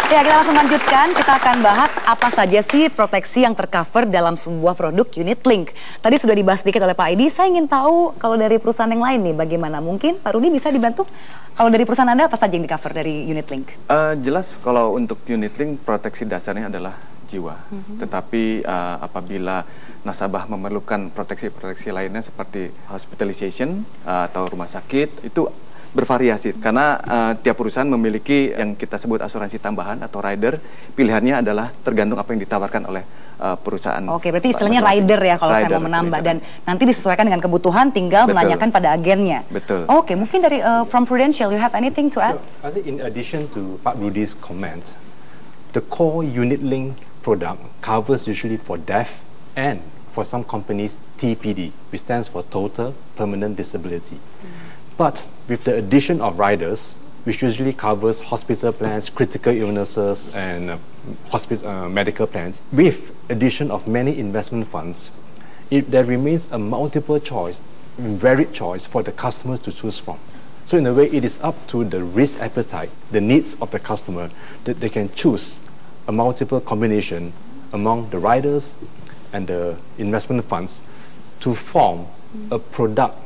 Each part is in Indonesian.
Ya, kita langsung lanjutkan. Kita akan bahas apa saja sih proteksi yang tercover dalam sebuah produk unit link. Tadi sudah dibahas sedikit oleh Pak Edi. Saya ingin tahu kalau dari perusahaan yang lain nih, bagaimana? Mungkin Pak Rudi bisa dibantu? Kalau dari perusahaan Anda, apa saja yang di-cover dari unit link? Jelas kalau untuk unit link, proteksi dasarnya adalah jiwa. Tetapi apabila nasabah memerlukan proteksi-proteksi lainnya seperti hospitalization atau rumah sakit, itu bervariasi karena tiap perusahaan memiliki yang kita sebut asuransi tambahan atau rider. Pilihannya adalah tergantung apa yang ditawarkan oleh perusahaan. Oke, berarti istilahnya rider ya kalau saya mau menambah, dan nanti disesuaikan dengan kebutuhan, tinggal menanyakan pada agennya. Betul. Oke, mungkin dari from Prudential, you have anything to add? I think in addition to Pak Rudi's comment, the core unit link product covers usually for death and for some companies TPD, which stands for Total Permanent Disability. But with the addition of riders, which usually covers hospital plans, critical illnesses, and medical plans, with addition of many investment funds, there remains a multiple choice, varied choice for the customers to choose from. So in a way, it is up to the risk appetite, the needs of the customer, that they can choose a multiple combination among the riders and the investment funds to form a product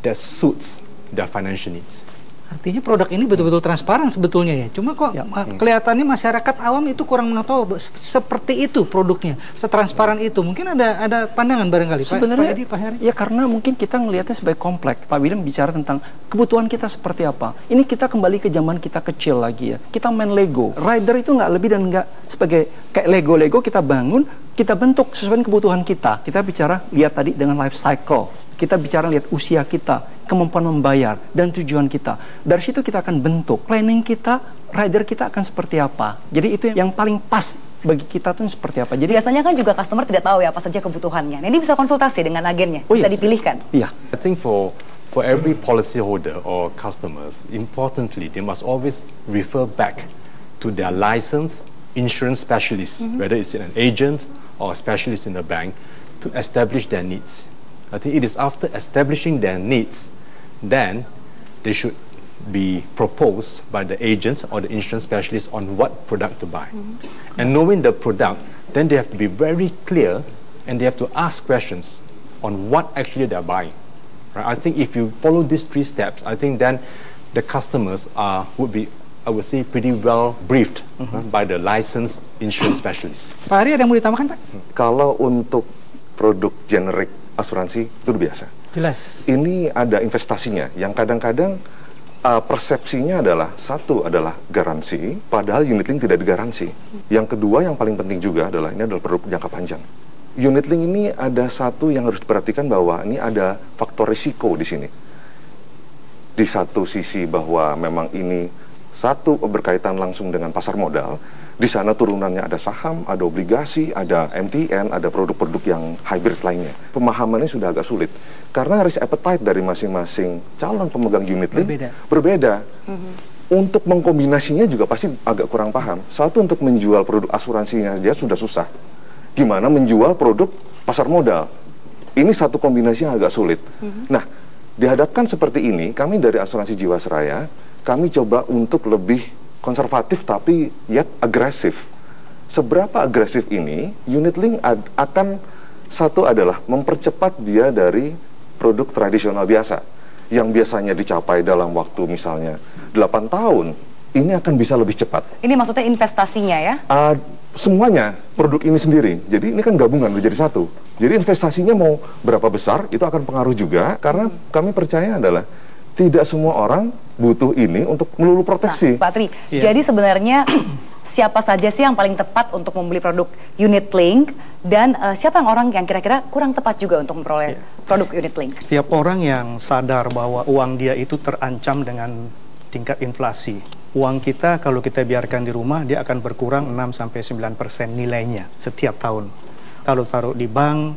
that suits their financial needs. Artinya produk ini betul-betul transparan sebetulnya ya. Cuma kok kelihatannya masyarakat awam itu kurang mengetahui seperti itu produknya, setransparan itu. Mungkin ada pandangan barangkali sebenarnya, Pak Heri? Ya karena mungkin kita ngelihatnya sebagai kompleks. Pak William bicara tentang kebutuhan kita seperti apa. Ini kita kembali ke zaman kita kecil lagi ya. Kita main Lego. Rider itu nggak lebih dan nggak sebagai kayak Lego kita bangun, kita bentuk sesuai dengan kebutuhan kita. Kita bicara lihat tadi dengan life cycle. Kita bicara lihat usia kita, kemampuan membayar, dan tujuan kita. Dari situ kita akan bentuk planning kita, rider kita akan seperti apa. Jadi itu yang paling pas bagi kita tuh seperti apa. Jadi biasanya kan juga customer tidak tahu ya apa saja kebutuhannya. Nah, ini bisa konsultasi dengan agennya, bisa dipilihkan. Iya. I think for every policyholder or customers, importantly, they must always refer back to their licensed insurance specialist, whether it's an agent or a specialist in the bank, to establish their needs. I think it is after establishing their needs, then they should be proposed by the agent or the insurance specialist on what product to buy. And knowing the product, then they have to be very clear and they have to ask questions on what actually they're buying. Right? I think if you follow these 3 steps, I think then the customers would be, I would say, pretty well briefed by the licensed insurance specialist. Pak Hari, ada yang mau ditambahkan, Pak? Kalau untuk produk generik asuransi itu biasa. Jelas. Ini ada investasinya yang kadang-kadang persepsinya adalah satu adalah garansi, padahal unit link tidak digaransi. Yang kedua yang paling penting juga adalah ini adalah produk jangka panjang. Unit link ini ada satu yang harus diperhatikan bahwa ini ada faktor risiko di sini. Di satu sisi bahwa memang ini satu berkaitan langsung dengan pasar modal. Di sana turunannya ada saham, ada obligasi, ada MTN, ada produk-produk yang hybrid lainnya. Pemahamannya sudah agak sulit. Karena risk appetite dari masing-masing calon pemegang unit link berbeda. Untuk mengkombinasinya juga pasti agak kurang paham. Satu, untuk menjual produk asuransinya saja sudah susah. Gimana menjual produk pasar modal? Ini satu kombinasi yang agak sulit. Nah, dihadapkan seperti ini, kami dari Asuransi Jiwasraya, kami coba untuk lebih konservatif tapi yet agresif. Seberapa agresif ini, unit link akan satu adalah mempercepat dia dari produk tradisional biasa yang biasanya dicapai dalam waktu misalnya 8 tahun, ini akan bisa lebih cepat. Ini maksudnya investasinya ya? Semuanya, produk ini sendiri. Jadi ini kan gabungan menjadi satu. Jadi investasinya mau berapa besar, itu akan pengaruh juga, karena kami percaya adalah tidak semua orang butuh ini untuk melulu proteksi. Nah, Pak Tri, jadi sebenarnya siapa saja sih yang paling tepat untuk membeli produk unit link, dan siapa orang yang kira-kira kurang tepat juga untuk memperoleh produk unit link? Setiap orang yang sadar bahwa uang dia itu terancam dengan tingkat inflasi. Uang kita kalau kita biarkan di rumah, dia akan berkurang 6-9% nilainya setiap tahun. Kalau taruh di bank,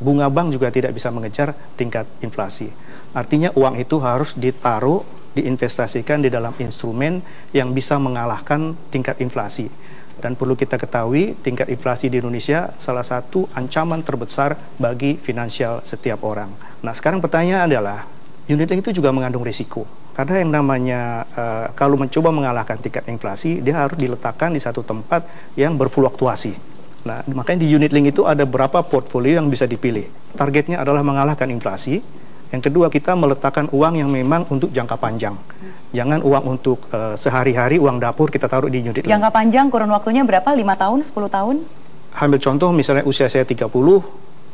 bunga bank juga tidak bisa mengejar tingkat inflasi. Artinya uang itu harus ditaruh, diinvestasikan di dalam instrumen yang bisa mengalahkan tingkat inflasi. Dan perlu kita ketahui, tingkat inflasi di Indonesia salah satu ancaman terbesar bagi finansial setiap orang. Nah, sekarang pertanyaan adalah, Unit link itu juga mengandung risiko. Karena yang namanya kalau mencoba mengalahkan tingkat inflasi, dia harus diletakkan di satu tempat yang berfluktuasi. Nah, makanya di unit link itu ada beberapa portfolio yang bisa dipilih. Targetnya adalah mengalahkan inflasi. Yang kedua, kita meletakkan uang yang memang untuk jangka panjang. Jangan uang untuk sehari-hari, uang dapur kita taruh di unit link. Jangka panjang kurun waktunya berapa? 5 tahun, 10 tahun? Ambil contoh misalnya usia saya 30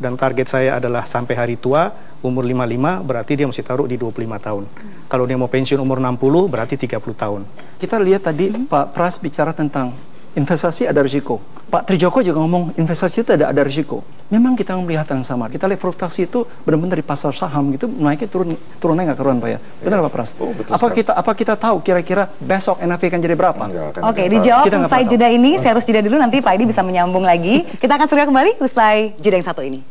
dan target saya adalah sampai hari tua umur 55, berarti dia mesti taruh di 25 tahun. Kalau dia mau pensiun umur 60 berarti 30 tahun. Kita lihat tadi Pak Pras bicara tentang investasi ada risiko. Pak Trijoko juga ngomong investasi itu ada risiko. Memang kita melihat yang sama. Kita lihat fluktuasi itu benar-benar dari pasar saham gitu naiknya turunnya nggak keruan Pak ya. Benar Pak Pras? Oh, betul apa kita tahu kira-kira besok NAV akan jadi berapa? Oke, dijawab usai jeda ini. Saya harus jeda dulu, nanti Pak Edi bisa menyambung lagi. Kita akan segera kembali usai jeda yang satu ini.